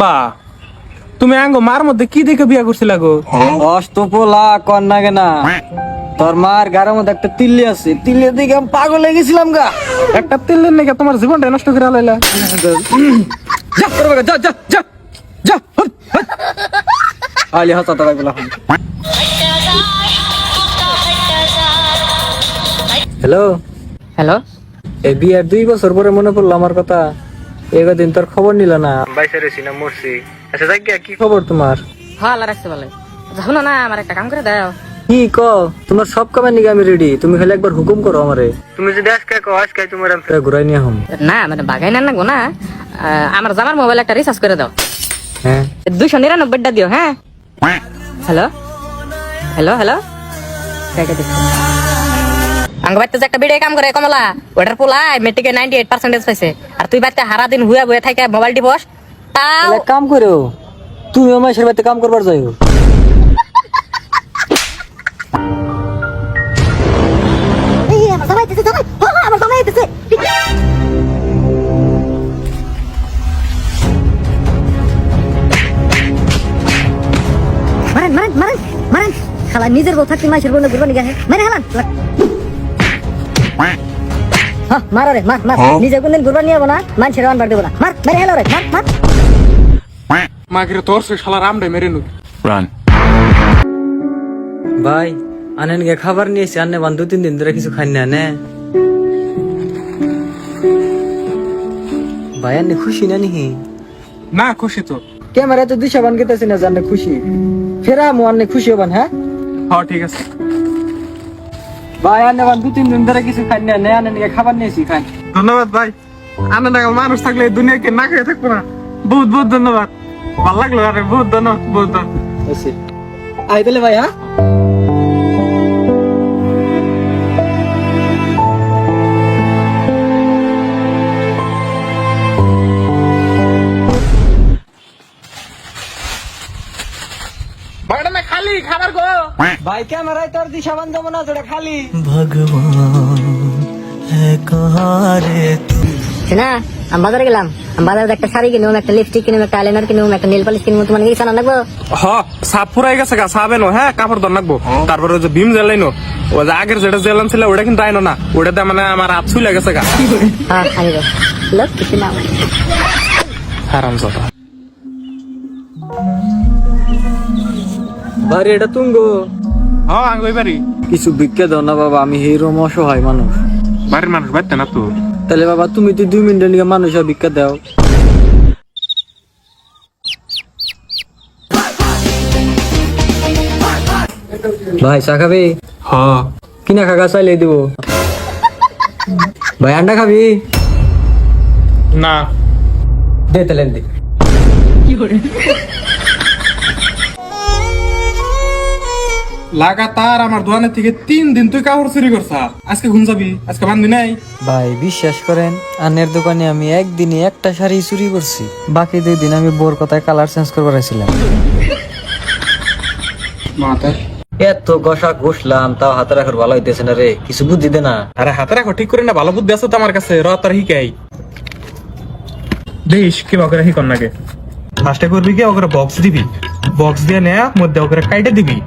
বা তুমি আঙ্গো মার মধ্যে কি দেখে বিয়া করছিলা গো? অষ্টপোলা কন্যা কেনা তোর মার গাড়ির মধ্যে একটা তিল্লি আছে, তিল্লি দিকে আমি পাগল হয়ে গেছিলাম গা। একটা তেলের নাকি তোমার জীবনটা নষ্ট করে লাইলা। যা তোর বাবা, যা যা যা যা হট, হট। আলি হাসা তোরা গুলা। হ্যালো হ্যালো, এই বিয়ার 2 বছর পরে মনে পড়লো আমার কথা। এগদিন তোর খবর নিল না, বাইসে রেছি না মরছি। আচ্ছা যাই কি খবর তোমার? হ্যাঁ আল্লাহ রাখছে বলে। শোনো না, আমার একটা কাম করে দাও। কি ক? তোমার সব কামের নিকে আমি রেডি, তুমি খালি একবার হুকুম করো আমারে। তুমি যদি আজকে কো আজকে তোমার আমি ঘুরাই নিয়ে হম। না মানে বাগাই না লাগবো না, আমার জামার মোবাইল একটা রিচার্জ করে দাও। হ্যাঁ 299টা দিও। হ্যাঁ হ্যালো হ্যালো হ্যালো, আঙ্গ বাড়িতে যে একটা ভিডিও কাম করে কমলা, ওটার পোলায় মেট্রিকে 98% পাইছে, আর তুই বাড়িতে হারা দিন হুয়া বয়ে থাকে মোবাইল টিপস। তাও এক কাম করো, তুমি আমার বাড়িতে কাম করবার যাইও। মারেন মারেন মারেন মারেন, শালা নিজের বউ থাকতে মাইশের বউ ঘুরবা নিয়ে মেরে হালান। হ্যাঁ মার রে মার মার, নিজে কোনদিন ঘুরবা নিয়ে যাবো না, মাইশের আনবার দেবো না, মার মেরে হেলো রে মার মার। মাগিরে তোর সে শালা রামডে মেরে নু। ভাই আনেন গে খাবার নিয়েছি, আনে বান 2-3 দিন ধরে কিছু খাই না নে। ভাই আনে খুশি না নিহি? না খুশি তো। ক্যামেরা তো দিশা বান গেতেছি না জানলে খুশি, ফেরা মু আনে খুশি হবান। হ্যাঁ হ্যাঁ ঠিক আছে। ভাই আনে বান 2-3 দিন ধরে কিছু খাই না নে, আনেন গে খাবার নিয়েছি খাই। ধন্যবাদ ভাই, আনন্দ মানুষ থাকলে এই দুনিয়াকে না খেয়ে থাকবো না। বহুত বহুত ধন্যবাদ, ভালো লাগলো। আরে বহুত ধন্যবাদ, বহুত ধন্যবাদ। আই তাহলে ভাই। হ্যাঁ বাড়িটা না খালি খাবার গো। ভাই ক্যামেরায় তোর দিশা বান যাবো না, যেটা খালি। শোনা, আমি বাজারে গেলাম, আমি বাজারে একটা শাড়ি কিনুম, একটা লিপস্টিক কিনুম, একটা আইলাইনার কিনুম, একটা নেল পালিশ কিনুম। তোমার কিছু আনা লাগবো? হ সাপ ফুরাই গেছে গা, সাবেনো। হ্যাঁ কাপড় ধর লাগবো। তারপরে ওই যে ভীম জ্বালাইনো, ও যে আগের যেটা জ্বালান ছিল ওটা কিন্তু আইনো না, ওটাতে মানে আমার হাত ছুলে গেছে গা। হ্যাঁ আনি গো, লোক কিছু না। হারামজাদা। বাড়ি এটা তুঙ্গো? হ্যাঁ আঙ্গুই বাড়ি। কিছু ভিক্ষা দাও না বাবা, আমি হিরো অসহায় মানুষ। বাড়ির মানুষ বাড়তে না তো। তাহলে বাবা তুমি তো 2 মিনিটের নিয়ে মানুষ ভিক্ষা দাও। ভাই চা খাবি? হ্যাঁ কিনা খাগা চাইলে দিব। ভাই আন্ডা খাবি? না। দে তাহলে দে। লাগাতার আমার দোকানের থেকে 3 দিন তুই কাপড় চুরি করছা, আজকে ঘুম যাবি? আজকে বান্ধি নাই? ভাই বিশ্বাস করেন, আনের দোকানে আমি একদিনে একটা শাড়ি চুরি করছি, বাকি 2 দিন আমি বোর কথায় কালার চেঞ্জ করবার ছিলাম। এত গসা ঘষলাম, তাও হাতে রাখার ভালো হইতেছে না রে, কিছু বুদ্ধি দে না। আরে হাতে রাখো ঠিক করে না, ভালো বুদ্ধি আছে তো আমার কাছে। র তার হিকাই দেশ কি বকরে হিকন নাকি। ফার্স্টে করবি কি, ওকে বক্স দিবি, বক্স দিয়ে নেয়া মধ্যে ওকে কাইটে দিবি,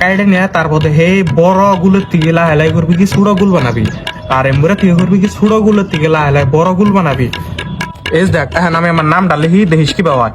কাইটে নেয়া তারপরে হে বড় গুলোর থেকে লাহেলাই করবি কি ছোট গুল বানাবি, আর এমবুরা থেকে করবি কি ছোট গুলোর থেকে লাহেলাই বড় গুল বানাবি। এস দেখ এখন আমি আমার নাম ডালে হি দেহিস কি বাবা।